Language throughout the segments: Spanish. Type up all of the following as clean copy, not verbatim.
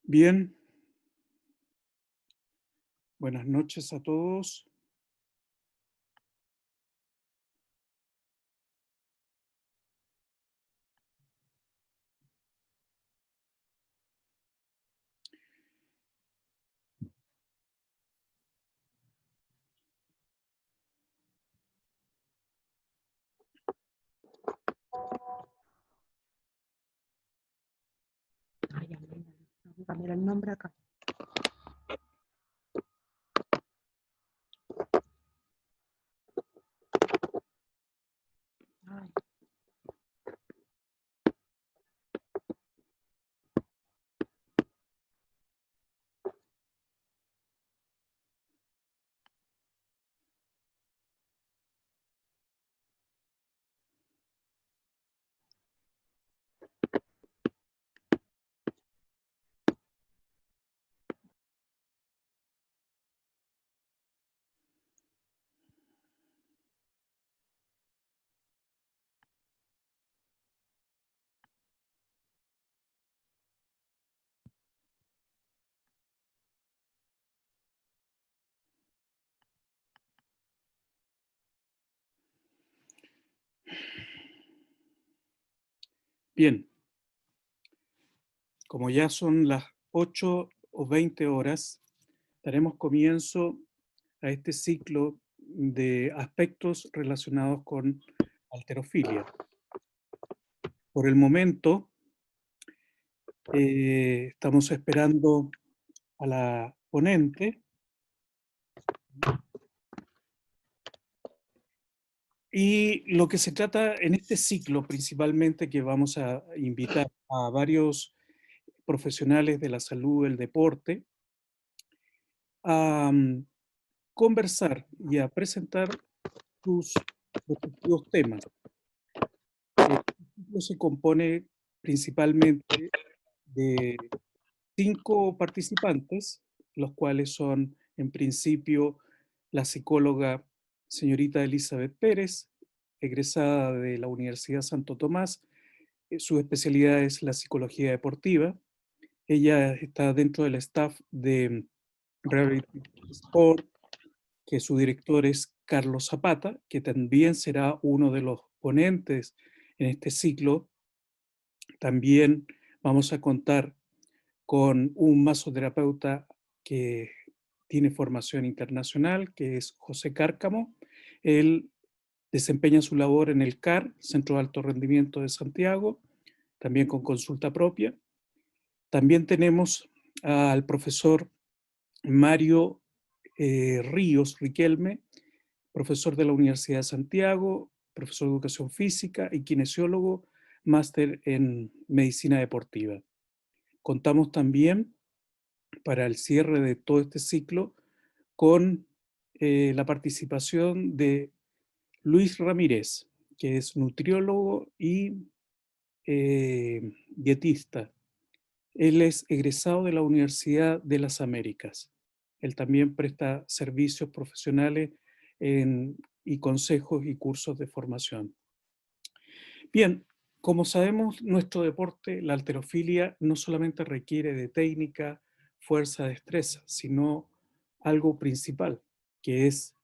Bien, buenas noches a todos. Ay, amén. Vamos a cambiar el nombre acá. Ay. Bien, como ya son las 8:20, daremos comienzo a este ciclo de aspectos relacionados con halterofilia. Por el momento, estamos esperando a la ponente y lo que se trata en este ciclo principalmente, que vamos a invitar a varios profesionales de la salud, el deporte, a conversar y a presentar sus respectivos temas. El ciclo se compone principalmente de 5 participantes, los cuales son, en principio, la psicóloga señorita Elizabeth Pérez, egresada de la Universidad Santo Tomás. Su especialidad es la psicología deportiva. Ella está dentro del staff de Rehabilitation Sport, que su director es Carlos Zapata, que también será uno de los ponentes en este ciclo. También vamos a contar con un masoterapeuta que tiene formación internacional, que es José Cárcamo. Él desempeña su labor en el CAR, Centro de Alto Rendimiento de Santiago, también con consulta propia. También tenemos al profesor Mario Ríos Riquelme, profesor de la Universidad de Santiago, profesor de educación física y kinesiólogo, máster en medicina deportiva. Contamos también, para el cierre de todo este ciclo, con la participación de Luis Ramírez, que es nutriólogo y dietista. Él es egresado de la Universidad de las Américas. Él también presta servicios profesionales y consejos y cursos de formación. Bien, como sabemos, nuestro deporte, la halterofilia, no solamente requiere de técnica, fuerza, destreza, sino algo principal, que es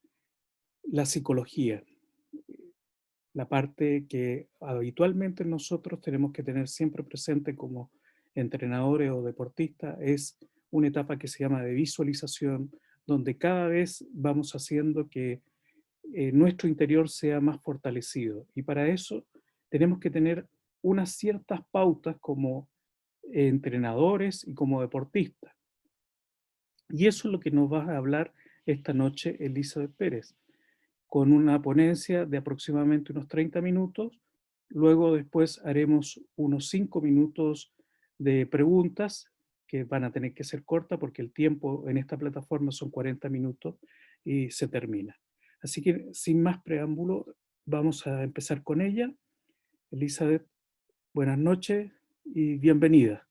la psicología, la parte que habitualmente nosotros tenemos que tener siempre presente como entrenadores o deportistas. Es una etapa que se llama de visualización, donde cada vez vamos haciendo que nuestro interior sea más fortalecido. Y para eso tenemos que tener unas ciertas pautas como entrenadores y como deportistas. Y eso es lo que nos va a hablar esta noche Elizabeth Pérez, con una ponencia de aproximadamente unos 30 minutos. Luego después haremos unos 5 minutos de preguntas que van a tener que ser cortas porque el tiempo en esta plataforma son 40 minutos y se termina. Así que sin más preámbulo, vamos a empezar con ella. Elizabeth, buenas noches y bienvenida.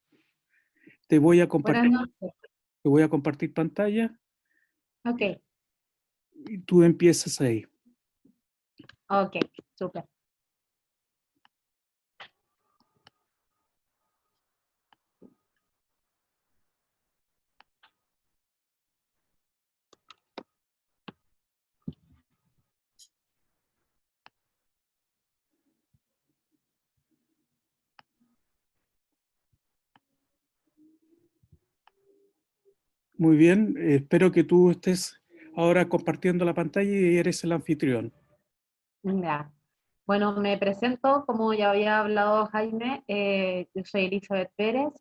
Te voy a Buenas compartir, noches. te voy a compartir pantalla Ok, y tú empiezas ahí. ok, súper. Muy bien, espero que tú estés ahora compartiendo la pantalla y eres el anfitrión. Ya. Bueno, me presento, como ya había hablado Jaime, yo soy Elizabeth Pérez,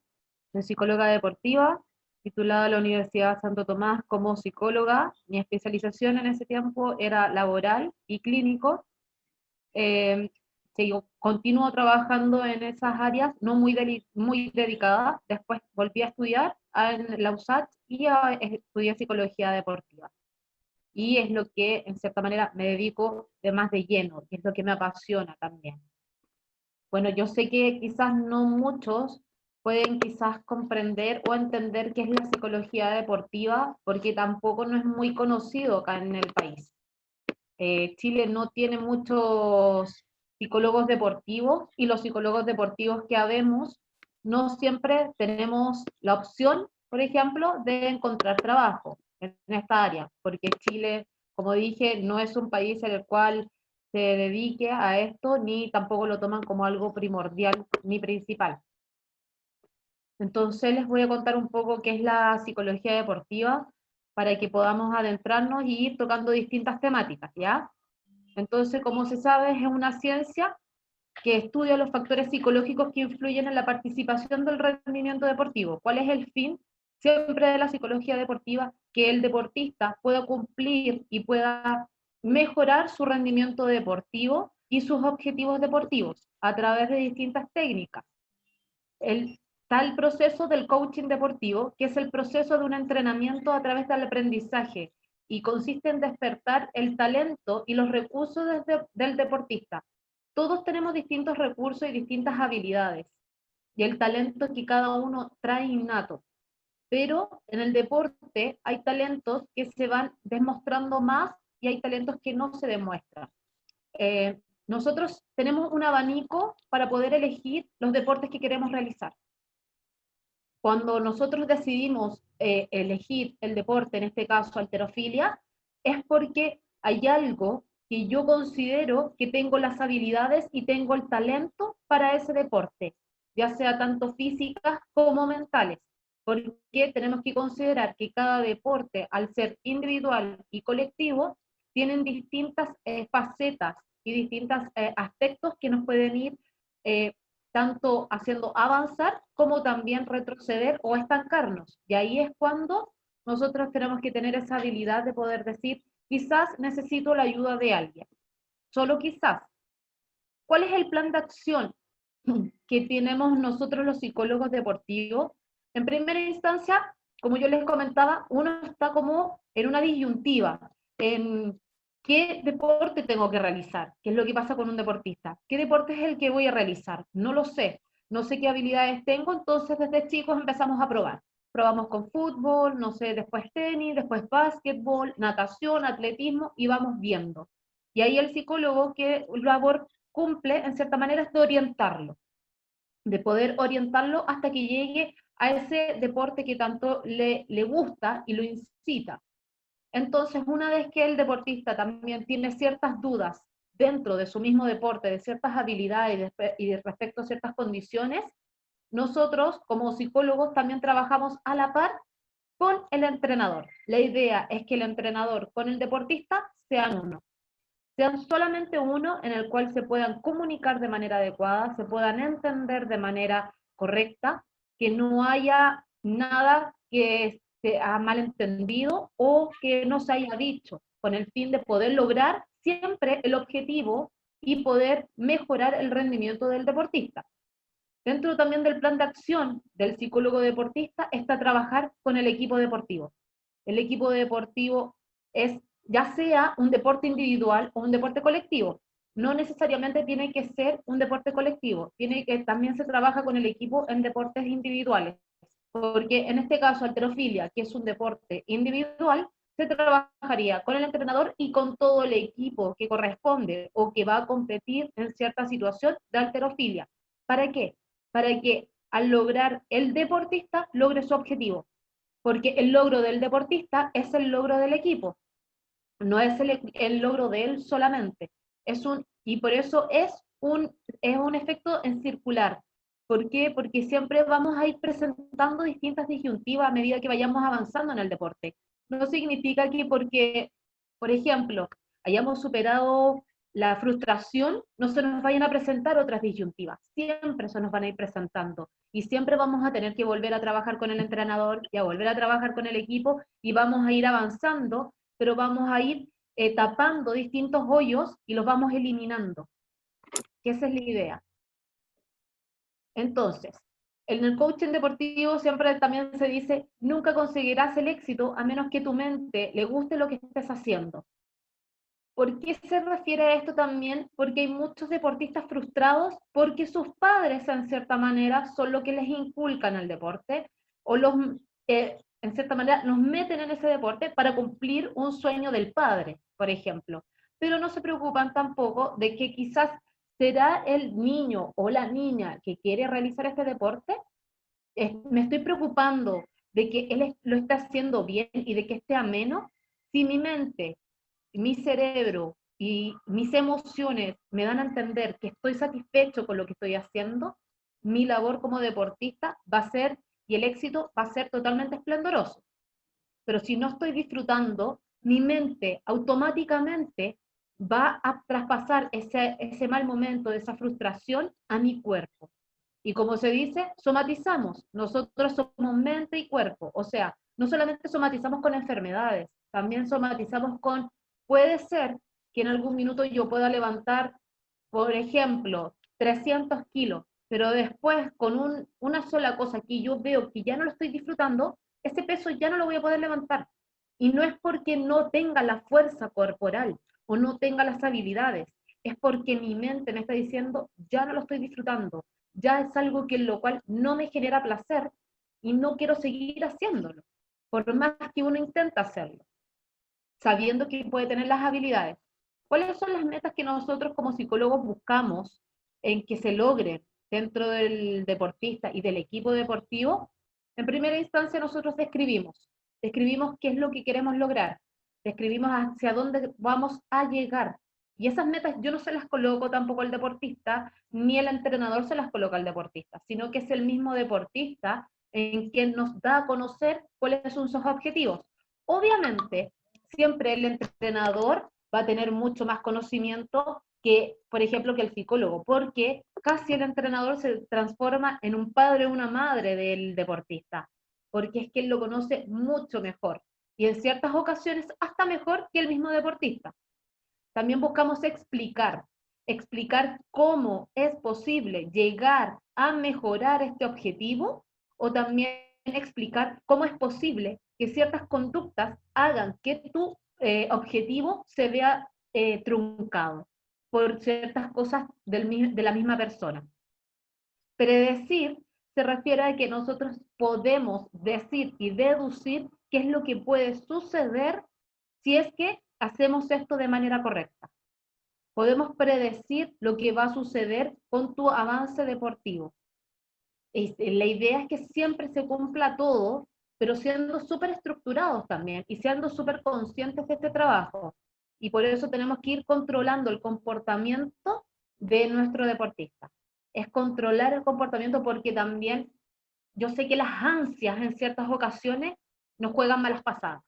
soy psicóloga deportiva, titulada en la Universidad Santo Tomás como psicóloga. Mi especialización en ese tiempo era laboral y clínico. Eh, Continúo trabajando en esas áreas, no muy dedicada. Después volví a estudiar en la USACH y estudié psicología deportiva. Y es lo que, en cierta manera, me dedico de más de lleno, y es lo que me apasiona también. Bueno, yo sé que quizás no muchos pueden quizás comprender o entender qué es la psicología deportiva, porque tampoco no es muy conocido acá en el país. Chile no tiene muchos psicólogos deportivos, y los psicólogos deportivos que habemos no siempre tenemos la opción, por ejemplo, de encontrar trabajo en esta área, porque Chile, como dije, no es un país en el cual se dedique a esto, ni tampoco lo toman como algo primordial ni principal. Entonces les voy a contar un poco qué es la psicología deportiva para que podamos adentrarnos y ir tocando distintas temáticas, ¿ya? Entonces, como se sabe, es una ciencia que estudia los factores psicológicos que influyen en la participación del rendimiento deportivo. ¿Cuál es el fin siempre de la psicología deportiva? Que el deportista pueda cumplir y pueda mejorar su rendimiento deportivo y sus objetivos deportivos a través de distintas técnicas. Está el proceso del coaching deportivo, que es el proceso de un entrenamiento a través del aprendizaje y consiste en despertar el talento y los recursos del deportista. Todos tenemos distintos recursos y distintas habilidades, y el talento que cada uno trae innato. Pero en el deporte hay talentos que se van demostrando más y hay talentos que no se demuestran. Nosotros tenemos un abanico para poder elegir los deportes que queremos realizar. Cuando nosotros decidimos elegir el deporte, en este caso halterofilia, es porque hay algo que yo considero que tengo las habilidades y tengo el talento para ese deporte, ya sea tanto físicas como mentales, porque tenemos que considerar que cada deporte, al ser individual y colectivo, tienen distintas facetas y distintos aspectos que nos pueden ir eh, tanto haciendo avanzar como también retroceder o estancarnos. Y ahí es cuando nosotros tenemos que tener esa habilidad de poder decir, quizás necesito la ayuda de alguien, solo quizás. ¿Cuál es el plan de acción que tenemos nosotros los psicólogos deportivos? En primera instancia, como yo les comentaba, uno está como en una disyuntiva, en qué deporte tengo que realizar, qué es lo que pasa con un deportista, qué deporte es el que voy a realizar, no lo sé, no sé qué habilidades tengo, entonces desde chicos empezamos a probar. Probamos con fútbol, no sé, después tenis, después básquetbol, natación, atletismo, y vamos viendo. Y ahí el psicólogo, ¿qué labor cumple en cierta manera? Es de orientarlo, de poder orientarlo hasta que llegue a ese deporte que tanto le gusta y lo incita. Entonces, una vez que el deportista también tiene ciertas dudas dentro de su mismo deporte, de ciertas habilidades y de respecto a ciertas condiciones, nosotros como psicólogos también trabajamos a la par con el entrenador. La idea es que el entrenador con el deportista sean uno, sean solamente uno, en el cual se puedan comunicar de manera adecuada, se puedan entender de manera correcta, que no haya nada que se ha malentendido o que no se haya dicho, con el fin de poder lograr siempre el objetivo y poder mejorar el rendimiento del deportista. Dentro también del plan de acción del psicólogo deportista está trabajar con el equipo deportivo. El equipo deportivo es ya sea un deporte individual o un deporte colectivo. No necesariamente tiene que ser un deporte colectivo, también se trabaja con el equipo en deportes individuales, porque en este caso halterofilia, que es un deporte individual, se trabajaría con el entrenador y con todo el equipo que corresponde o que va a competir en cierta situación de halterofilia. ¿Para qué? Para que al lograr el deportista logre su objetivo, porque el logro del deportista es el logro del equipo, no es el logro de él solamente. Y por eso es un efecto en circular. ¿Por qué? Porque siempre vamos a ir presentando distintas disyuntivas a medida que vayamos avanzando en el deporte. No significa que porque, por ejemplo, hayamos superado la frustración, no se nos vayan a presentar otras disyuntivas. Siempre se nos van a ir presentando. Y siempre vamos a tener que volver a trabajar con el entrenador y a volver a trabajar con el equipo y vamos a ir avanzando, pero vamos a ir tapando distintos hoyos y los vamos eliminando. Que esa es la idea. Entonces, en el coaching deportivo siempre también se dice, nunca conseguirás el éxito a menos que tu mente le guste lo que estés haciendo. ¿Por qué se refiere a esto también? Porque hay muchos deportistas frustrados porque sus padres, en cierta manera, son lo que les inculcan el deporte o en cierta manera, nos meten en ese deporte para cumplir un sueño del padre, por ejemplo. Pero no se preocupan tampoco de que quizás será el niño o la niña que quiere realizar este deporte. Me estoy preocupando de que él lo está haciendo bien y de que esté ameno. Si mi mente, mi cerebro y mis emociones me dan a entender que estoy satisfecho con lo que estoy haciendo, mi labor como deportista va a ser, y el éxito va a ser totalmente esplendoroso. Pero si no estoy disfrutando, mi mente automáticamente va a traspasar ese mal momento, esa frustración a mi cuerpo. Y como se dice, somatizamos. Nosotros somos mente y cuerpo. O sea, no solamente somatizamos con enfermedades, también somatizamos con, puede ser que en algún minuto yo pueda levantar, por ejemplo, 300 kilos, pero después con una sola cosa que yo veo que ya no lo estoy disfrutando, ese peso ya no lo voy a poder levantar. Y no es porque no tenga la fuerza corporal o no tenga las habilidades, es porque mi mente me está diciendo, ya no lo estoy disfrutando, ya es algo que en lo cual no me genera placer y no quiero seguir haciéndolo, por más que uno intenta hacerlo, sabiendo que puede tener las habilidades. ¿Cuáles son las metas que nosotros como psicólogos buscamos en que se logren dentro del deportista y del equipo deportivo? En primera instancia nosotros describimos qué es lo que queremos lograr, describimos hacia dónde vamos a llegar. Y esas metas yo no se las coloco tampoco al deportista, ni el entrenador se las coloca al deportista, sino que es el mismo deportista en quien nos da a conocer cuáles son sus objetivos. Obviamente, siempre el entrenador va a tener mucho más conocimiento que, por ejemplo, que el psicólogo, porque casi el entrenador se transforma en un padre o una madre del deportista, porque es que él lo conoce mucho mejor y en ciertas ocasiones hasta mejor que el mismo deportista. También buscamos explicar cómo es posible llegar a mejorar este objetivo o también explicar cómo es posible que ciertas conductas hagan que tu objetivo se vea truncado por ciertas cosas de la misma persona. Predecir se refiere a que nosotros podemos decir y deducir qué es lo que puede suceder si es que hacemos esto de manera correcta. Podemos predecir lo que va a suceder con tu avance deportivo. La idea es que siempre se cumpla todo, pero siendo súper estructurados también y siendo súper conscientes de este trabajo. Y por eso tenemos que ir controlando el comportamiento de nuestro deportista. Es controlar el comportamiento porque también yo sé que las ansias en ciertas ocasiones nos juegan malas pasadas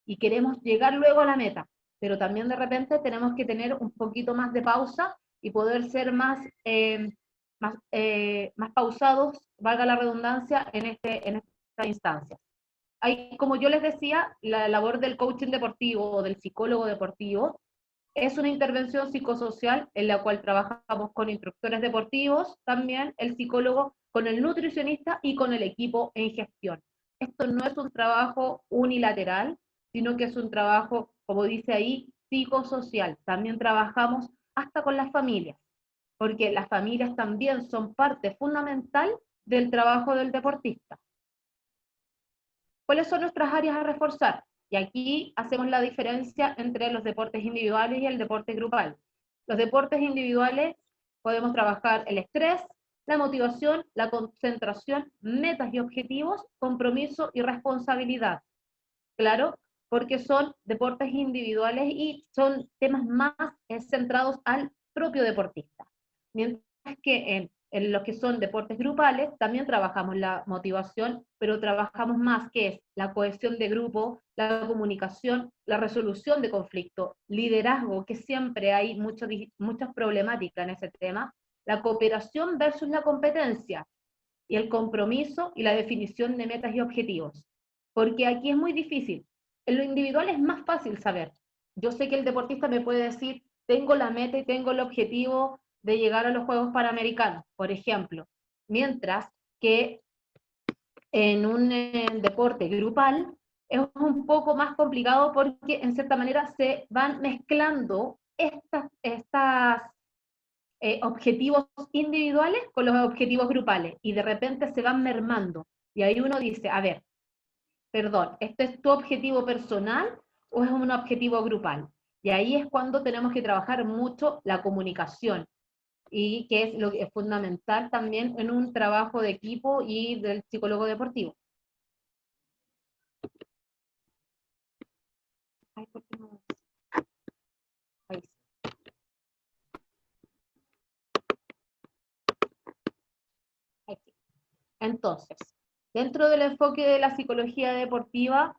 y queremos llegar luego a la meta, pero también de repente tenemos que tener un poquito más de pausa y poder ser más pausados, valga la redundancia, en esta instancia. Hay, como yo les decía, la labor del coaching deportivo o del psicólogo deportivo es una intervención psicosocial en la cual trabajamos con instructores deportivos, también el psicólogo, con el nutricionista y con el equipo en gestión. Esto no es un trabajo unilateral, sino que es un trabajo, como dice ahí, psicosocial. También trabajamos hasta con las familias, porque las familias también son parte fundamental del trabajo del deportista. ¿Cuáles son nuestras áreas a reforzar? Y aquí hacemos la diferencia entre los deportes individuales y el deporte grupal. Los deportes individuales podemos trabajar el estrés, la motivación, la concentración, metas y objetivos, compromiso y responsabilidad. Claro, porque son deportes individuales y son temas más centrados al propio deportista. Mientras que en En los que son deportes grupales, también trabajamos la motivación, pero trabajamos más, que es la cohesión de grupo, la comunicación, la resolución de conflictos, liderazgo, que siempre hay muchas problemáticas en ese tema, la cooperación versus la competencia, y el compromiso y la definición de metas y objetivos. Porque aquí es muy difícil. En lo individual es más fácil saber. Yo sé que el deportista me puede decir, tengo la meta y tengo el objetivo de llegar a los Juegos Panamericanos, por ejemplo. Mientras que en un deporte grupal es un poco más complicado porque en cierta manera se van mezclando estas objetivos individuales con los objetivos grupales y de repente se van mermando. Y ahí uno dice, a ver, perdón, ¿este es tu objetivo personal o es un objetivo grupal? Y ahí es cuando tenemos que trabajar mucho la comunicación, y que es lo que es fundamental también en un trabajo de equipo y del psicólogo deportivo. Ay, ¿por qué no? Ahí sí. Aquí. Entonces, dentro del enfoque de la psicología deportiva,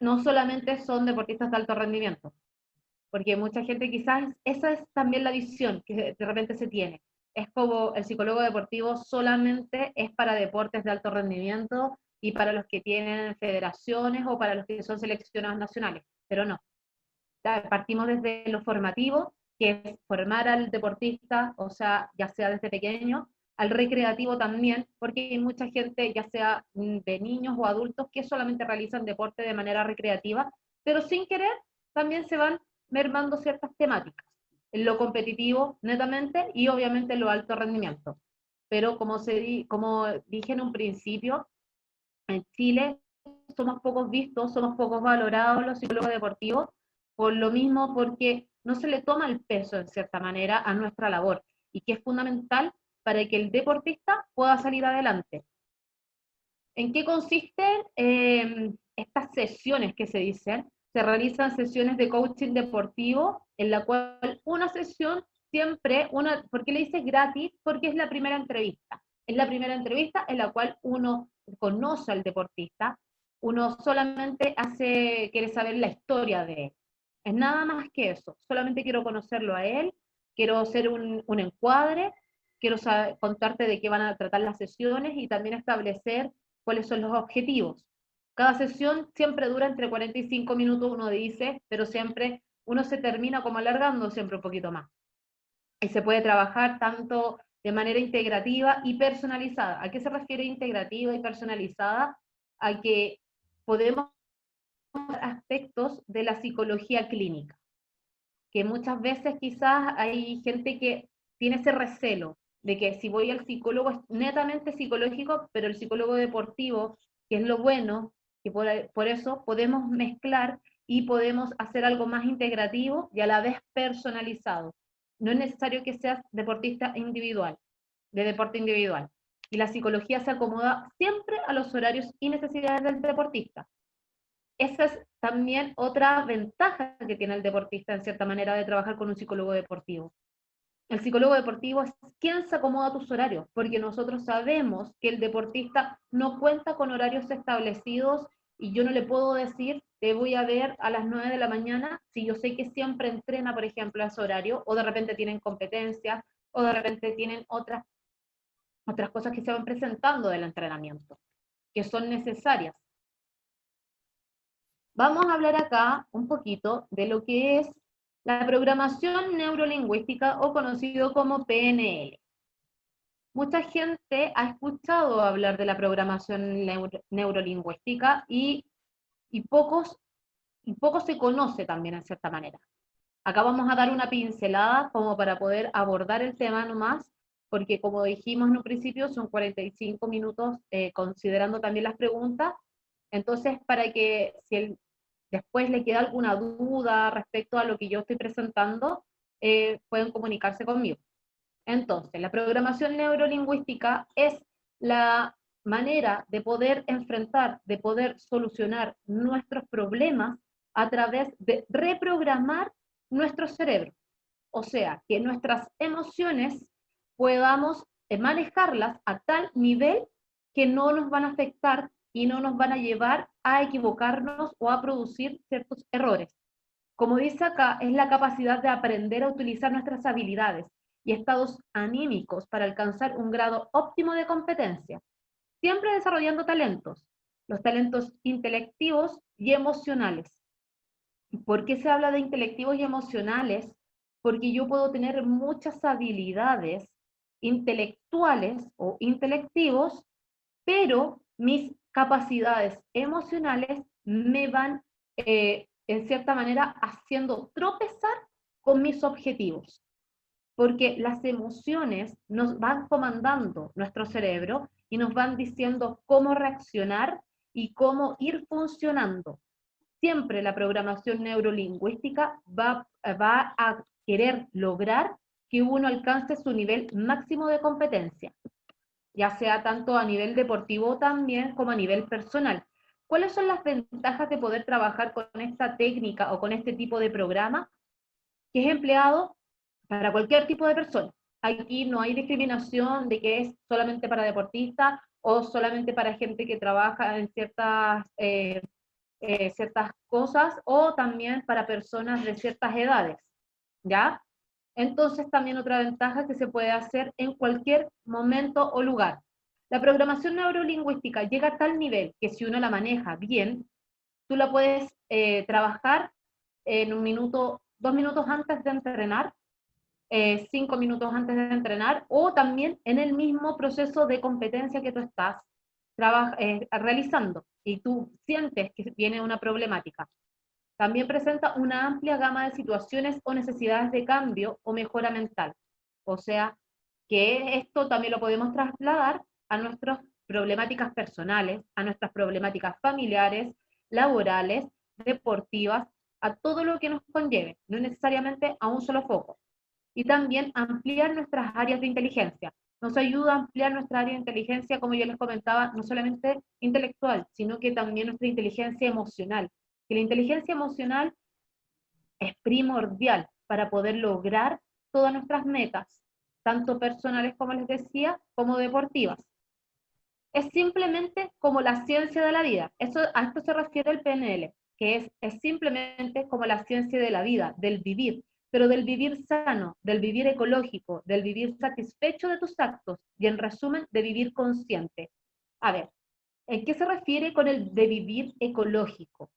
no solamente son deportistas de alto rendimiento, porque mucha gente quizás, esa es también la visión que de repente se tiene. Es como el psicólogo deportivo solamente es para deportes de alto rendimiento y para los que tienen federaciones o para los que son seleccionados nacionales, pero no. Partimos desde lo formativo, que es formar al deportista, o sea, ya sea desde pequeño, al recreativo también, porque hay mucha gente, ya sea de niños o adultos, que solamente realizan deporte de manera recreativa, pero sin querer también se van mermando ciertas temáticas, en lo competitivo netamente y obviamente en lo alto rendimiento. Pero como dije en un principio, en Chile somos pocos vistos, somos pocos valorados los psicólogos deportivos, por lo mismo porque no se le toma el peso en cierta manera a nuestra labor, y que es fundamental para que el deportista pueda salir adelante. ¿En qué consisten estas sesiones que se dicen? Se realizan sesiones de coaching deportivo, en la cual una sesión siempre, ¿por qué le dice gratis? Porque es la primera entrevista. Es la primera entrevista en la cual uno conoce al deportista, uno solamente quiere saber la historia de él. Es nada más que eso, solamente quiero conocerlo a él, quiero hacer un encuadre, quiero contarte de qué van a tratar las sesiones y también establecer cuáles son los objetivos. Cada sesión siempre dura entre 45 minutos, uno dice, pero siempre uno se termina como alargando siempre un poquito más. Y se puede trabajar tanto de manera integrativa y personalizada. ¿A qué se refiere integrativa y personalizada? A que podemos ver aspectos de la psicología clínica, que muchas veces quizás hay gente que tiene ese recelo de que si voy al psicólogo es netamente psicológico, pero el psicólogo deportivo, que es lo bueno, que por eso podemos mezclar y podemos hacer algo más integrativo y a la vez personalizado. No es necesario que seas deportista individual, de deporte individual. Y la psicología se acomoda siempre a los horarios y necesidades del deportista. Esa es también otra ventaja que tiene el deportista, en cierta manera, de trabajar con un psicólogo deportivo. El psicólogo deportivo es quien se acomoda a tus horarios, porque nosotros sabemos que el deportista no cuenta con horarios establecidos y yo no le puedo decir, te voy a ver a las 9 de la mañana, si yo sé que siempre entrena, por ejemplo, a ese horario, o de repente tienen competencias, o de repente tienen otras cosas que se van presentando del entrenamiento, que son necesarias. Vamos a hablar acá un poquito de lo que es la programación neurolingüística, o conocido como PNL. Mucha gente ha escuchado hablar de la programación neurolingüística y pocos se conoce también en cierta manera. Acá vamos a dar una pincelada como para poder abordar el tema nomás, porque como dijimos en un principio son 45 minutos considerando también las preguntas. Entonces, para que si después le queda alguna duda respecto a lo que yo estoy presentando, pueden comunicarse conmigo. Entonces, la programación neurolingüística es la manera de poder enfrentar, de poder solucionar nuestros problemas a través de reprogramar nuestro cerebro. O sea, que nuestras emociones podamos manejarlas a tal nivel que no nos van a afectar y no nos van a llevar a equivocarnos o a producir ciertos errores. Como dice acá, es la capacidad de aprender a utilizar nuestras habilidades y estados anímicos para alcanzar un grado óptimo de competencia, siempre desarrollando talentos, los talentos intelectivos y emocionales. ¿Por qué se habla de intelectivos y emocionales? Porque yo puedo tener muchas habilidades intelectuales o intelectivos, pero mis capacidades emocionales me van, en cierta manera, haciendo tropezar con mis objetivos. Porque las emociones nos van comandando nuestro cerebro y nos van diciendo cómo reaccionar y cómo ir funcionando. Siempre la programación neurolingüística va a querer lograr que uno alcance su nivel máximo de competencia, ya sea tanto a nivel deportivo también como a nivel personal. ¿Cuáles son las ventajas de poder trabajar con esta técnica o con este tipo de programa? Que es empleado para cualquier tipo de persona. Aquí no hay discriminación de que es solamente para deportistas o solamente para gente que trabaja en ciertas cosas, o también para personas de ciertas edades, ¿ya? Entonces también otra ventaja es que se puede hacer en cualquier momento o lugar. La programación neurolingüística llega a tal nivel que si uno la maneja bien, tú la puedes trabajar en 1 minuto, 2 minutos antes de entrenar, 5 minutos antes de entrenar, o también en el mismo proceso de competencia que tú estás realizando y tú sientes que viene una problemática. También presenta una amplia gama de situaciones o necesidades de cambio o mejora mental. O sea, que esto también lo podemos trasladar a nuestras problemáticas personales, a nuestras problemáticas familiares, laborales, deportivas, a todo lo que nos conlleve, no necesariamente a un solo foco. Y también ampliar nuestras áreas de inteligencia. Nos ayuda a ampliar nuestra área de inteligencia, como yo les comentaba, no solamente intelectual, sino que también nuestra inteligencia emocional. Que la inteligencia emocional es primordial para poder lograr todas nuestras metas, tanto personales, como les decía, como deportivas. Es simplemente como la ciencia de la vida. A esto se refiere el PNL, que es simplemente como la ciencia de la vida, del vivir, pero del vivir sano, del vivir ecológico, del vivir satisfecho de tus actos y, en resumen, de vivir consciente. A ver, ¿en qué se refiere con el de vivir ecológico?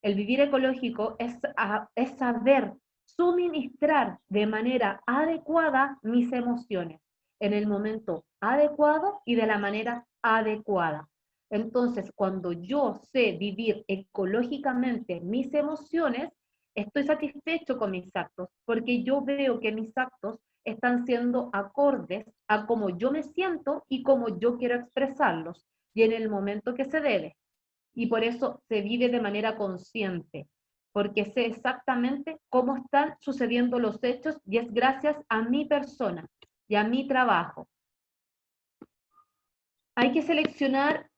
El vivir ecológico es saber suministrar de manera adecuada mis emociones, en el momento adecuado y de la manera adecuada. Entonces, cuando yo sé vivir ecológicamente mis emociones, estoy satisfecho con mis actos, porque yo veo que mis actos están siendo acordes a cómo yo me siento y cómo yo quiero expresarlos, y en el momento que se debe. Y por eso se vive de manera consciente, porque sé exactamente cómo están sucediendo los hechos y es gracias a mi persona y a mi trabajo. Hay que seleccionar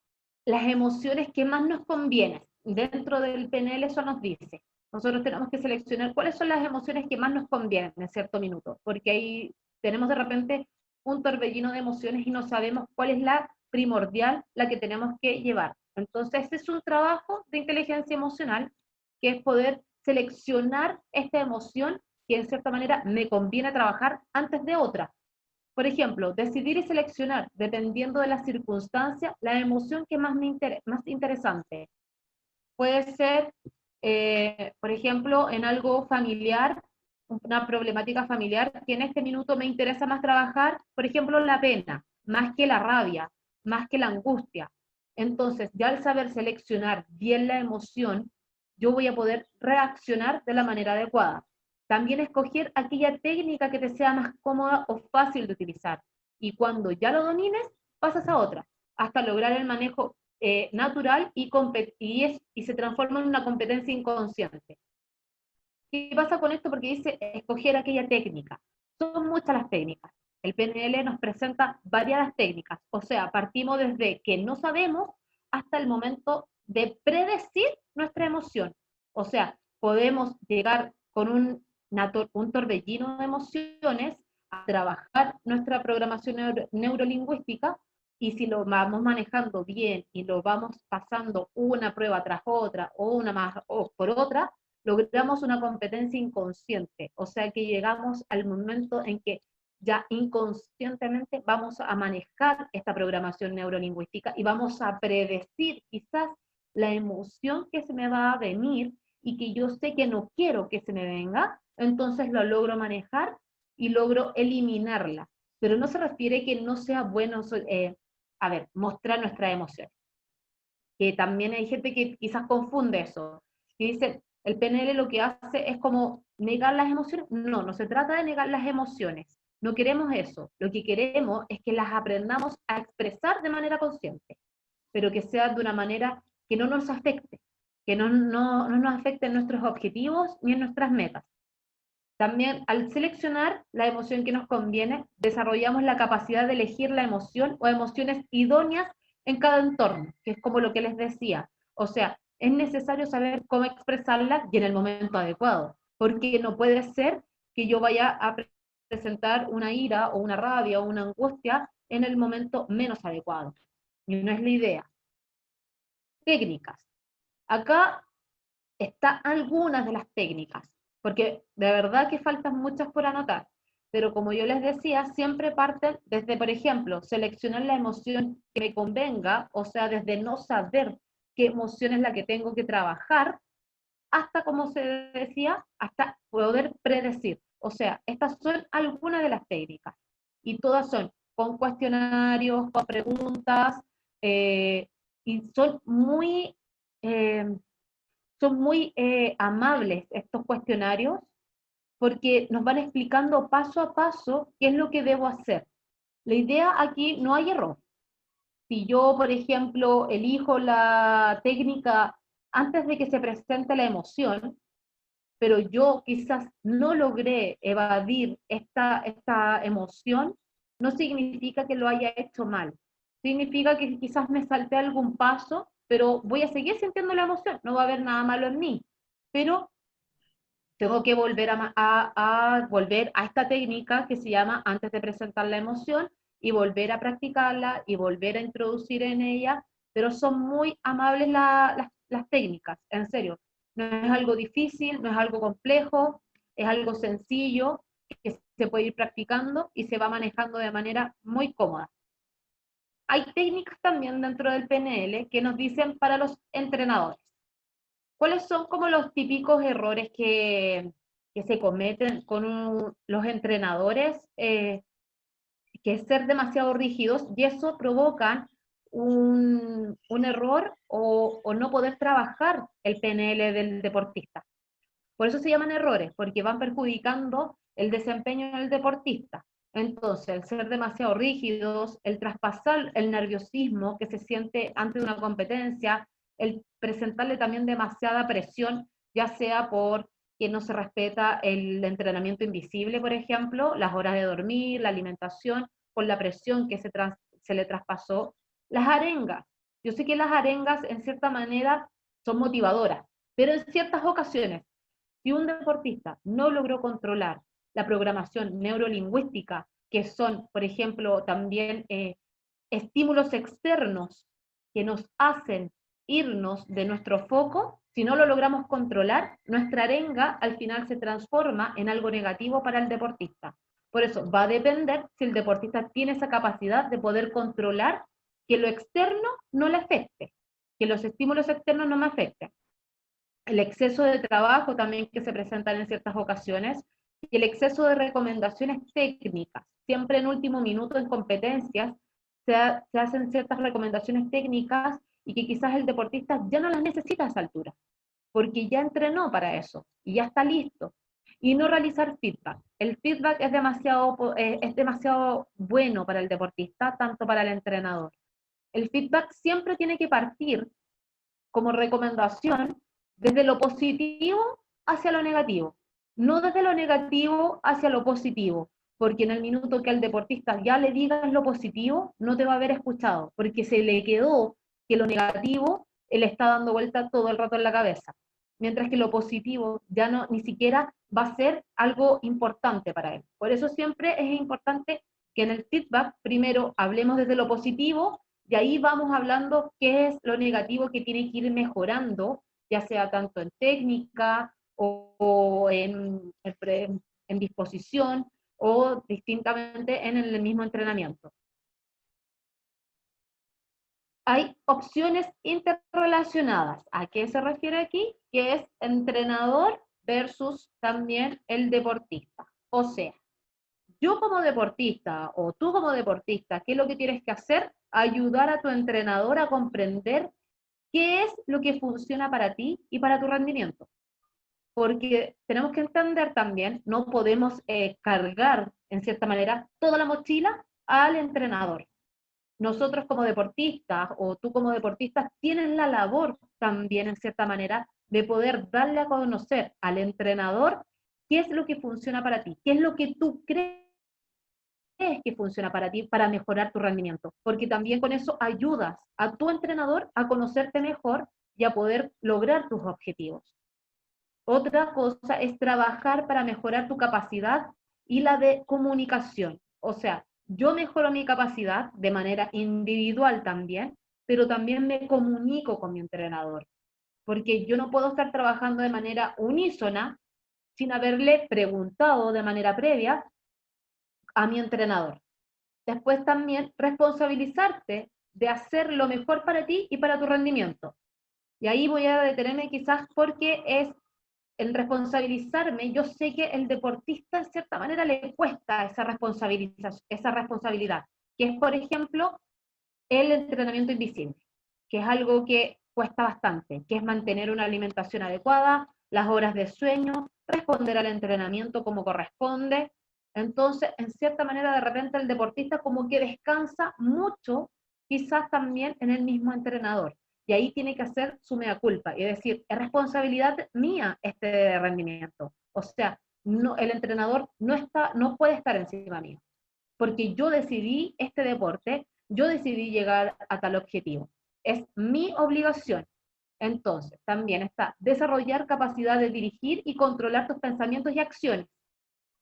las emociones que más nos convienen. Dentro del PNL eso nos dice. Nosotros tenemos que seleccionar cuáles son las emociones que más nos convienen en cierto minuto, porque ahí tenemos de repente un torbellino de emociones y no sabemos cuál es la primordial, la que tenemos que llevar. Entonces, este es un trabajo de inteligencia emocional, que es poder seleccionar esta emoción que en cierta manera me conviene trabajar antes de otra. Por ejemplo, decidir y seleccionar, dependiendo de la circunstancia, la emoción que más más interesante. Puede ser, por ejemplo, en algo familiar, una problemática familiar, que en este minuto me interesa más trabajar, por ejemplo, la pena, más que la rabia, más que la angustia. Entonces, ya al saber seleccionar bien la emoción, yo voy a poder reaccionar de la manera adecuada. También escoger aquella técnica que te sea más cómoda o fácil de utilizar. Y cuando ya lo domines, pasas a otra, hasta lograr el manejo natural y se transforma en una competencia inconsciente. ¿Qué pasa con esto? Porque dice escoger aquella técnica. Son muchas las técnicas. El PNL nos presenta variadas técnicas, o sea, partimos desde que no sabemos hasta el momento de predecir nuestra emoción. O sea, podemos llegar con un torbellino de emociones a trabajar nuestra programación neurolingüística, y si lo vamos manejando bien y lo vamos pasando una prueba tras otra o una más o por otra, logramos una competencia inconsciente, o sea que llegamos al momento en que ya inconscientemente vamos a manejar esta programación neurolingüística y vamos a predecir quizás la emoción que se me va a venir y que yo sé que no quiero que se me venga, entonces lo logro manejar y logro eliminarla. Pero no se refiere que no sea bueno, mostrar nuestras emociones. Que también hay gente que quizás confunde eso, que dice, el PNL lo que hace es como negar las emociones. No, no se trata de negar las emociones. No queremos eso. Lo que queremos es que las aprendamos a expresar de manera consciente, pero que sea de una manera que no nos afecte, que no nos afecte en nuestros objetivos ni en nuestras metas. También, al seleccionar la emoción que nos conviene, desarrollamos la capacidad de elegir la emoción o emociones idóneas en cada entorno, que es como lo que les decía. O sea, es necesario saber cómo expresarla y en el momento adecuado, porque no puede ser que yo vaya a presentar una ira o una rabia o una angustia en el momento menos adecuado. Y no es la idea. Técnicas. Acá están algunas de las técnicas, porque de verdad que faltan muchas por anotar, pero como yo les decía, siempre parten desde, por ejemplo, seleccionar la emoción que me convenga, o sea, desde no saber qué emoción es la que tengo que trabajar, hasta, como se decía, hasta poder predecir. O sea, estas son algunas de las técnicas, y todas son con cuestionarios, con preguntas, y eh, son muy amables estos cuestionarios, porque nos van explicando paso a paso qué es lo que debo hacer. La idea aquí, no hay error. Si yo, por ejemplo, elijo la técnica antes de que se presente la emoción, pero yo quizás no logré evadir esta emoción, no significa que lo haya hecho mal. Significa que quizás me salté algún paso, pero voy a seguir sintiendo la emoción, no va a haber nada malo en mí. Pero tengo que volver volver a esta técnica que se llama antes de presentar la emoción, y volver a practicarla y volver a introducir en ella, pero son muy amables las técnicas, en serio. No es algo difícil, no es algo complejo, es algo sencillo que se puede ir practicando y se va manejando de manera muy cómoda. Hay técnicas también dentro del PNL que nos dicen para los entrenadores. ¿Cuáles son como los típicos errores que se cometen con los entrenadores? Que es ser demasiado rígidos, y eso provoca un error o no poder trabajar el PNL del deportista. Por eso se llaman errores, porque van perjudicando el desempeño del deportista. Entonces, el ser demasiado rígidos, el traspasar el nerviosismo que se siente ante una competencia, el presentarle también demasiada presión, ya sea por que no se respeta el entrenamiento invisible, por ejemplo, las horas de dormir, la alimentación, por la presión que se le traspasó. Las arengas. Yo sé que las arengas, en cierta manera, son motivadoras, pero en ciertas ocasiones, si un deportista no logró controlar la programación neurolingüística, que son, por ejemplo, también estímulos externos que nos hacen irnos de nuestro foco, si no lo logramos controlar, nuestra arenga al final se transforma en algo negativo para el deportista. Por eso va a depender si el deportista tiene esa capacidad de poder controlar que lo externo no le afecte, que los estímulos externos no me afecten. El exceso de trabajo también que se presentan en ciertas ocasiones, y el exceso de recomendaciones técnicas. Siempre en último minuto en competencias se hacen ciertas recomendaciones técnicas y que quizás el deportista ya no las necesita a esa altura, porque ya entrenó para eso y ya está listo. Y no realizar feedback. El feedback es demasiado bueno para el deportista, tanto para el entrenador. El feedback siempre tiene que partir como recomendación desde lo positivo hacia lo negativo, no desde lo negativo hacia lo positivo, porque en el minuto que al deportista ya le digas lo positivo, no te va a haber escuchado, porque se le quedó que lo negativo le está dando vuelta todo el rato en la cabeza. mientras que lo positivo ya no, ni siquiera va a ser algo importante para él. Por eso siempre es importante que en el feedback primero hablemos desde lo positivo y ahí vamos hablando qué es lo negativo que tiene que ir mejorando, ya sea tanto en técnica o en disposición o distintamente en el mismo entrenamiento. Hay opciones interrelacionadas. ¿A qué se refiere aquí? Que es entrenador versus también el deportista. O sea, yo como deportista o tú como deportista, ¿qué es lo que tienes que hacer? Ayudar a tu entrenador a comprender qué es lo que funciona para ti y para tu rendimiento. Porque tenemos que entender también, no podemos cargar, en cierta manera, toda la mochila al entrenador. Nosotros como deportistas, o tú como deportista, tienes la labor también, en cierta manera, de poder darle a conocer al entrenador qué es lo que funciona para ti, qué es lo que tú crees que funciona para ti para mejorar tu rendimiento, porque también con eso ayudas a tu entrenador a conocerte mejor y a poder lograr tus objetivos. Otra cosa es trabajar para mejorar tu capacidad y la de comunicación. O sea, yo mejoro mi capacidad de manera individual también, pero también me comunico con mi entrenador, porque yo no puedo estar trabajando de manera unísona sin haberle preguntado de manera previa a mi entrenador. Después también responsabilizarte de hacer lo mejor para ti y para tu rendimiento. Y ahí voy a detenerme quizás porque es el responsabilizarme. Yo sé que el deportista en cierta manera le cuesta esa responsabilidad, que es por ejemplo el entrenamiento invisible, que es algo que cuesta bastante, que es mantener una alimentación adecuada, las horas de sueño, responder al entrenamiento como corresponde. Entonces, en cierta manera, de repente el deportista como que descansa mucho, quizás también en el mismo entrenador. Y ahí tiene que hacer su mea culpa y decir, es responsabilidad mía este rendimiento. O sea, no, el entrenador no puede estar encima mío, porque yo decidí este deporte, yo decidí llegar a tal objetivo. Es mi obligación. Entonces, también está desarrollar capacidad de dirigir y controlar tus pensamientos y acciones.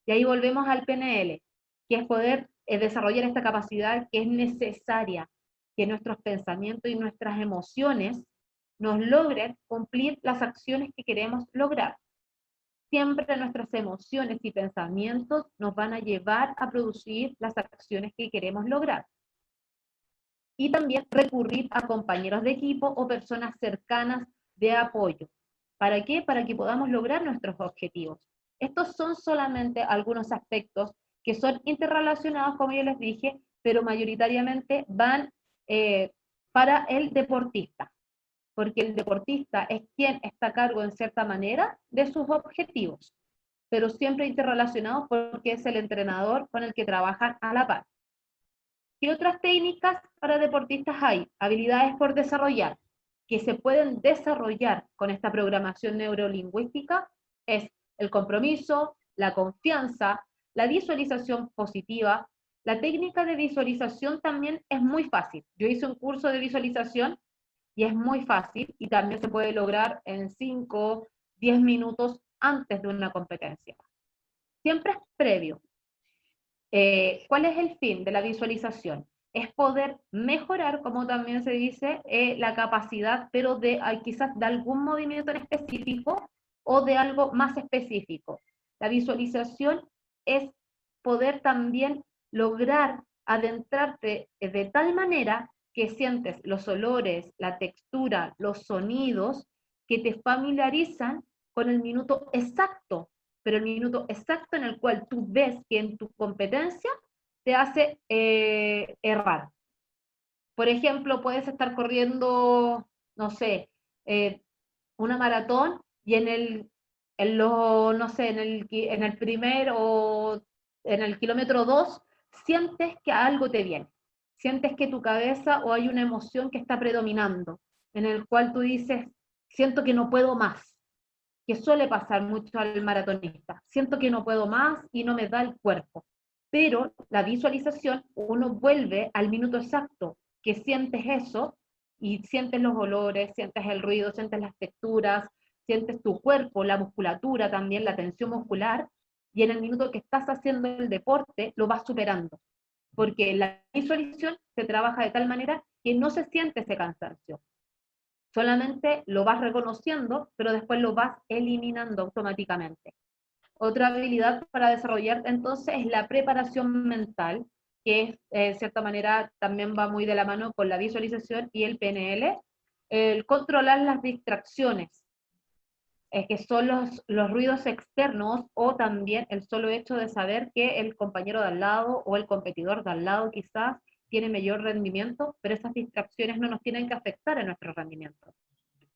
Y ahí volvemos al PNL, que es poder desarrollar esta capacidad que es necesaria, que nuestros pensamientos y nuestras emociones nos logren cumplir las acciones que queremos lograr. Siempre nuestras emociones y pensamientos nos van a llevar a producir las acciones que queremos lograr. Y también recurrir a compañeros de equipo o personas cercanas de apoyo. ¿Para qué? Para que podamos lograr nuestros objetivos. Estos son solamente algunos aspectos que son interrelacionados, como yo les dije, pero mayoritariamente van para el deportista, porque el deportista es quien está a cargo en cierta manera de sus objetivos, pero siempre interrelacionados porque es el entrenador con el que trabajan a la par. ¿Qué otras técnicas para deportistas hay? Habilidades por desarrollar, que se pueden desarrollar con esta programación neurolingüística, es el compromiso, la confianza, la visualización positiva. La técnica de visualización también es muy fácil. Yo hice un curso de visualización y es muy fácil y también se puede lograr en 5, 10 minutos antes de una competencia. Siempre es previo. ¿Cuál es el fin de la visualización? Es poder mejorar, como también se dice, la capacidad, pero de quizás de algún movimiento en específico o de algo más específico. La visualización es poder también lograr adentrarte de tal manera que sientes los olores, la textura, los sonidos que te familiarizan con el minuto exacto, pero el minuto exacto en el cual tú ves que en tu competencia te hace errar. Por ejemplo, puedes estar corriendo, no sé, una maratón y no sé, en el primer o en el kilómetro 2 sientes que algo te viene. Sientes que tu cabeza o hay una emoción que está predominando, en el cual tú dices, siento que no puedo más, que suele pasar mucho al maratonista. Siento que no puedo más y no me da el cuerpo. Pero la visualización, uno vuelve al minuto exacto que sientes eso y sientes los olores, sientes el ruido, sientes las texturas, sientes tu cuerpo, la musculatura también, la tensión muscular, y en el minuto que estás haciendo el deporte lo vas superando, porque la visualización se trabaja de tal manera que no se siente ese cansancio, solamente lo vas reconociendo, pero después lo vas eliminando automáticamente. Otra habilidad para desarrollar entonces es la preparación mental, que es, de cierta manera también va muy de la mano con la visualización y el PNL, el controlar las distracciones, que son los ruidos externos, o también el solo hecho de saber que el compañero de al lado o el competidor de al lado quizás tiene mayor rendimiento, pero esas distracciones no nos tienen que afectar en nuestro rendimiento.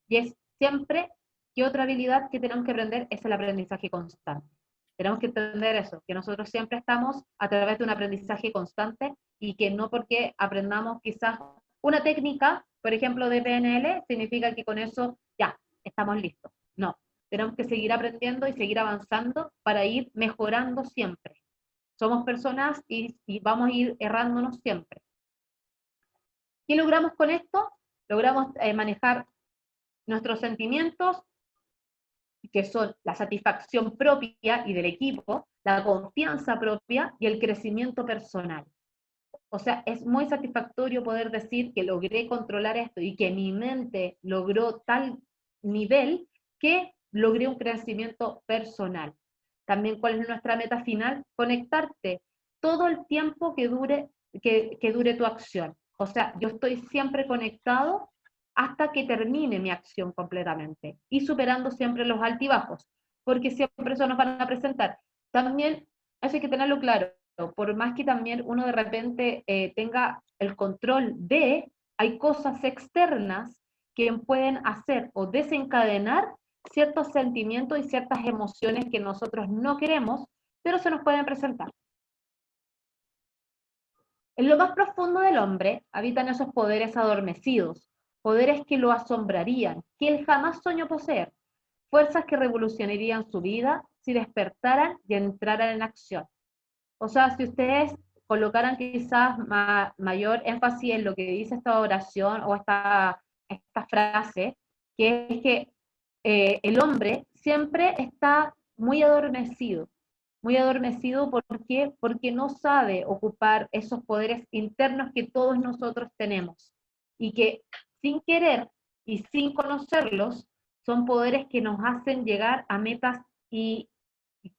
Y es siempre que otra habilidad que tenemos que aprender es el aprendizaje constante. Tenemos que entender eso, que nosotros siempre estamos a través de un aprendizaje constante y que no porque aprendamos quizás una técnica, por ejemplo, de PNL, significa que con eso ya estamos listos. No, tenemos que seguir aprendiendo y seguir avanzando para ir mejorando siempre. Somos personas y vamos a ir errándonos siempre. ¿Qué logramos con esto? Logramos manejar nuestros sentimientos, que son la satisfacción propia y del equipo, la confianza propia y el crecimiento personal. O sea, es muy satisfactorio poder decir que logré controlar esto y que mi mente logró tal nivel que logré un crecimiento personal. También, ¿cuál es nuestra meta final? Conectarte todo el tiempo que dure tu acción. O sea, yo estoy siempre conectado hasta que termine mi acción completamente y superando siempre los altibajos, porque siempre eso nos van a presentar. También eso hay que tenerlo claro, por más que también uno de repente tenga el control de, hay cosas externas que pueden hacer o desencadenar ciertos sentimientos y ciertas emociones que nosotros no queremos, pero se nos pueden presentar. En lo más profundo del hombre habitan esos poderes adormecidos, poderes que lo asombrarían, que él jamás soñó poseer, fuerzas que revolucionarían su vida si despertaran y entraran en acción. O sea, si ustedes colocaran quizás mayor énfasis en lo que dice esta oración o esta frase, que es que el hombre siempre está muy adormecido, ¿por qué? Porque no sabe ocupar esos poderes internos que todos nosotros tenemos y que sin querer y sin conocerlos son poderes que nos hacen llegar a metas y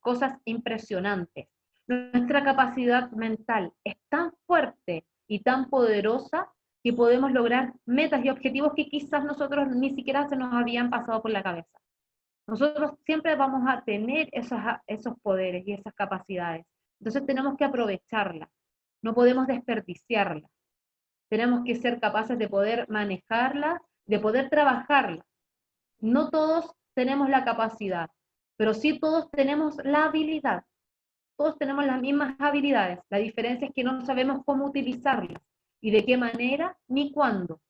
cosas impresionantes. Nuestra capacidad mental es tan fuerte y tan poderosa que podemos lograr metas y objetivos que quizás nosotros ni siquiera se nos habían pasado por la cabeza. Nosotros siempre vamos a tener esos poderes y esas capacidades. Entonces tenemos que aprovecharlas. No podemos desperdiciarlas. Tenemos que ser capaces de poder manejarlas, de poder trabajarlas. No todos tenemos la capacidad, pero sí todos tenemos la habilidad. Todos tenemos las mismas habilidades. La diferencia es que no sabemos cómo utilizarlas y de qué manera ni cuándo.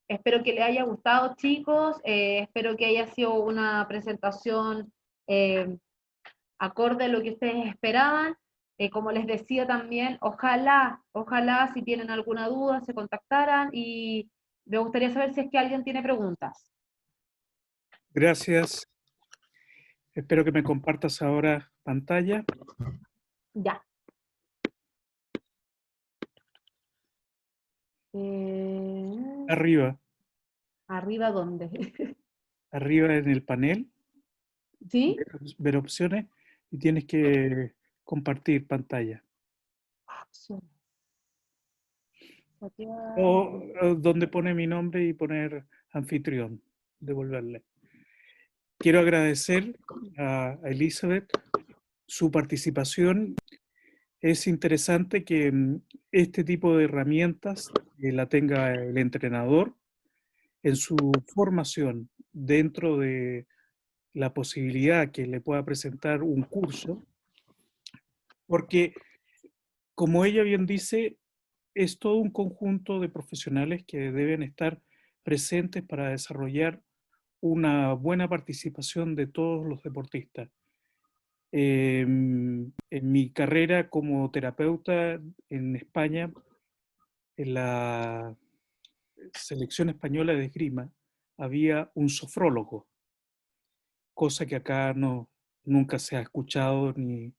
Espero que les haya gustado, chicos. Espero que haya sido una presentación eh, acorde a lo que ustedes esperaban. Como les decía también, ojalá si tienen alguna duda se contactaran y me gustaría saber si es que alguien tiene preguntas. Gracias. Espero que me compartas ahora pantalla. Ya. Eh, Arriba, ¿Arriba dónde? arriba en el panel, ¿Sí? ver opciones y tienes que compartir pantalla. O donde pone mi nombre y poner anfitrión, devolverle. Quiero agradecer a Elizabeth su participación. Es interesante que este tipo de herramientas la tenga el entrenador en su formación dentro de la posibilidad que le pueda presentar un curso, porque como ella bien dice, es todo un conjunto de profesionales que deben estar presentes para desarrollar una buena participación de todos los deportistas. En mi carrera como terapeuta en España, en la selección española de esgrima, había un sofrólogo, cosa que acá no, nunca se ha escuchado ni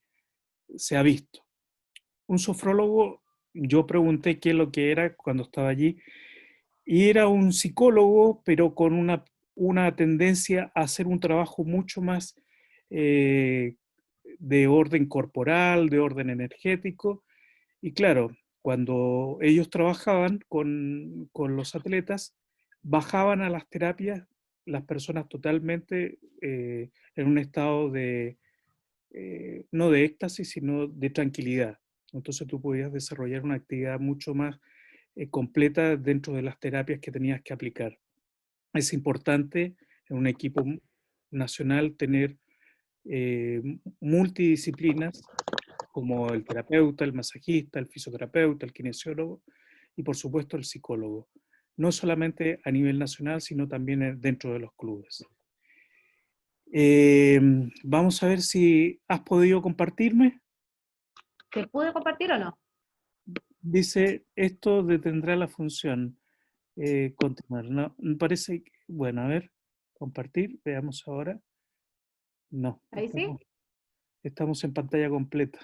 se ha visto. Un sofrólogo, yo pregunté qué es lo que era cuando estaba allí, y era un psicólogo, pero con una tendencia a hacer un trabajo mucho más eh, de orden corporal, de orden energético. Y claro, cuando ellos trabajaban con los atletas, bajaban a las terapias las personas totalmente en un estado de, no de éxtasis, sino de tranquilidad. Entonces tú podías desarrollar una actividad mucho más completa dentro de las terapias que tenías que aplicar. Es importante en un equipo nacional tener multidisciplinas como el terapeuta, el masajista, el fisioterapeuta, el kinesiólogo y por supuesto el psicólogo. No solamente a nivel nacional, sino también dentro de los clubes. Vamos a ver si has podido compartirme. ¿Se puede compartir o no? Dice, esto detendrá la función. Continuar. No, me parece, bueno, a ver, compartir, veamos ahora. No, Ahí sí. estamos en pantalla completa.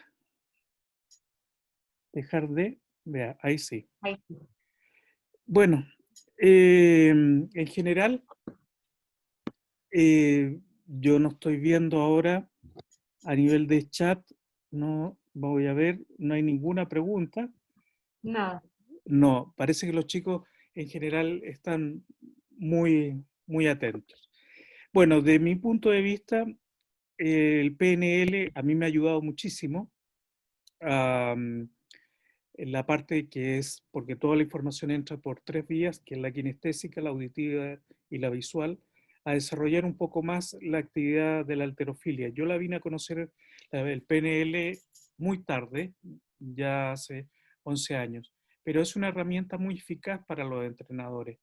Dejar de, vea, ahí sí. Ahí sí. Bueno, en general, yo no estoy viendo ahora a nivel de chat, no voy a ver, no hay ninguna pregunta. Nada. No, parece que los chicos en general están muy atentos. Bueno, de mi punto de vista, el PNL a mí me ha ayudado muchísimo. En la parte que es, porque toda la información entra por tres vías, que es la kinestésica, la auditiva y la visual, a desarrollar un poco más la actividad de la halterofilia. Yo la vine a conocer, el PNL, muy tarde, ya hace 11 años, pero es una herramienta muy eficaz para los entrenadores.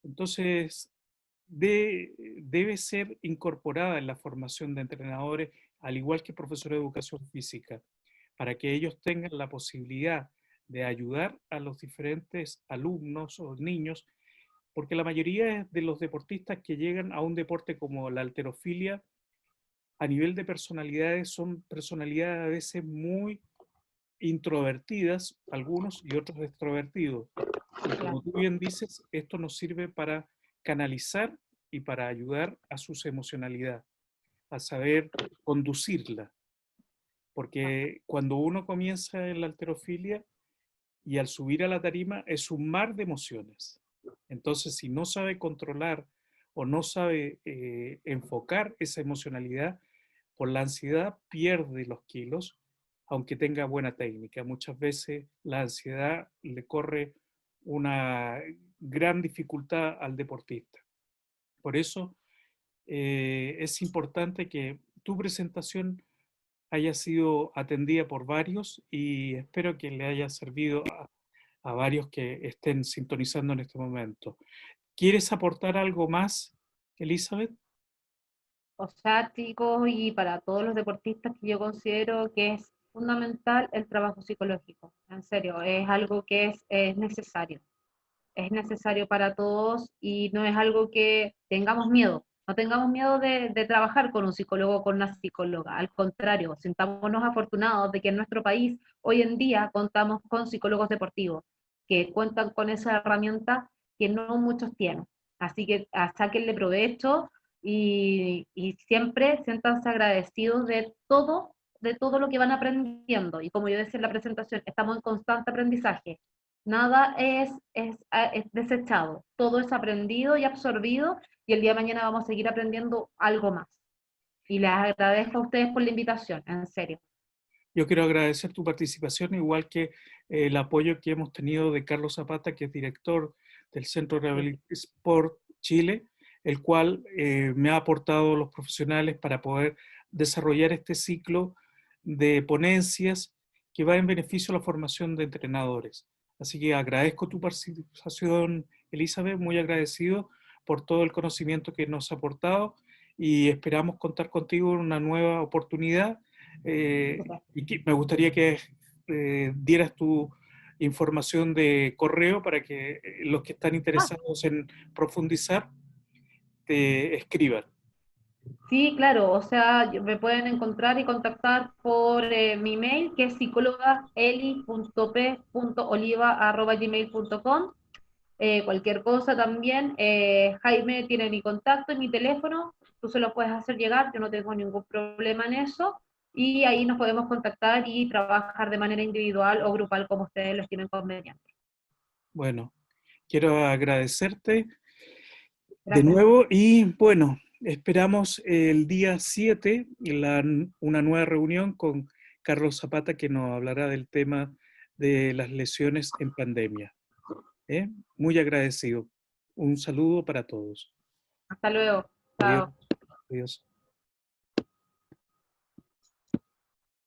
Entonces, debe ser incorporada en la formación de entrenadores, al igual que profesores de educación física, para que ellos tengan la posibilidad de ayudar a los diferentes alumnos o niños, porque la mayoría de los deportistas que llegan a un deporte como la halterofilia, a nivel de personalidades, son personalidades a veces muy introvertidas, algunos, y otros extrovertidos. Y como Claro. tú bien dices, esto nos sirve para canalizar y para ayudar a su emocionalidad, a saber conducirla. Porque cuando uno comienza en la halterofilia y al subir a la tarima es un mar de emociones. Entonces, si no sabe controlar o no sabe enfocar esa emocionalidad, por la ansiedad pierde los kilos, aunque tenga buena técnica. Muchas veces la ansiedad le corre una gran dificultad al deportista. Por eso es importante que tu presentación haya sido atendida por varios y espero que le haya servido a varios que estén sintonizando en este momento. ¿Quieres aportar algo más, Elizabeth? O sea, chicos, y para todos los deportistas que yo considero que es fundamental el trabajo psicológico. En serio, es algo que es necesario. Es necesario para todos y no es algo que tengamos miedo. No tengamos miedo de trabajar con un psicólogo o con una psicóloga. Al contrario, sintámonos afortunados de que en nuestro país hoy en día contamos con psicólogos deportivos que cuentan con esa herramienta que no muchos tienen. Así que sáquenle provecho y siempre siéntanse agradecidos de todo lo que van aprendiendo. Y como yo decía en la presentación, estamos en constante aprendizaje. Nada es desechado, todo es aprendido y absorbido y el día de mañana vamos a seguir aprendiendo algo más. Y les agradezco a ustedes por la invitación, en serio. Yo quiero agradecer tu participación, igual que el apoyo que hemos tenido de Carlos Zapata, que es director del Centro Sí. Rehabilit Sport Chile, el cual me ha aportado los profesionales para poder desarrollar este ciclo de ponencias que va en beneficio a la formación de entrenadores. Así que agradezco tu participación, Elizabeth, muy agradecido por todo el conocimiento que nos ha aportado y esperamos contar contigo en una nueva oportunidad. Y que me gustaría que dieras tu información de correo para que los que están Ah, interesados en profundizar te escriban. Sí, claro, o sea, me pueden encontrar y contactar por mi mail, que es psicólogaeli.p.oliva@gmail.com. Cualquier cosa también, Jaime tiene mi contacto y mi teléfono, tú se lo puedes hacer llegar, yo no tengo ningún problema en eso, y ahí nos podemos contactar y trabajar de manera individual o grupal como ustedes lo estimen conveniente. Bueno, quiero agradecerte de Gracias. nuevo y bueno, esperamos el día 7 una nueva reunión con Carlos Zapata que nos hablará del tema de las lesiones en pandemia. ¿Eh? Muy agradecido. Un saludo para todos. Hasta luego. Adiós. Chao. Adiós.